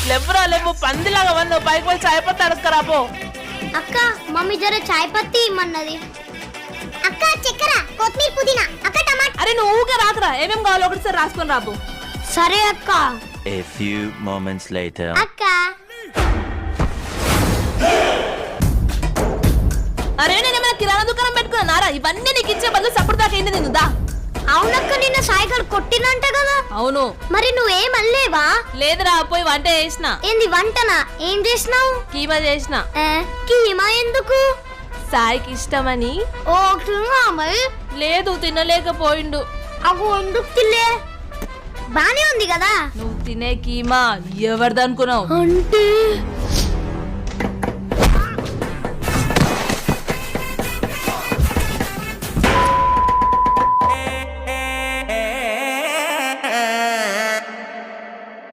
లేవురా లేవు పందిలాగా వన్ను పైకి పోయి చాయ్ పత్తి అడుక్కరాపో. అక్క మమ్మీ జర చాయ్ పత్తి ఇమ్మన్నది. అక్క చక్కెర కొత్తిమీర పుదీనా అక్క టమాటా. అరే నువ్వు ఊగా రాకరా, ఏమేం కావాలో ఒకటిసారి రాసుకొని రాబో. సరే అక్క. A few moments later. అక్క అరే నేనేమైనా కిరాణా దుకాణం పెట్టుకున్నారా? ఇవన్నీ నీకు ఇచ్చే బదులు సప్పుడు దాకా ఏంది నిన్నుదా? అవునక్క నిన్న సాయిగాడు కొట్టినంట కదా. అవును. మరి నువ్వేమల్లేవా? లేదురా పోయి వంట చేసిన. ఏంది వంటనా? ఏం చేసినావు? కీమా చేసిన. కీమా ఎందుకు? సాయికి ఇష్టమని. ఓ మరి లేదు తినలేకపోయిండు. అవు ఎందుకు తిల్లే? బానే ఉంది కదా. నువ్వు తినే కీమా ఎవరిదనుకున్నావు? అంటే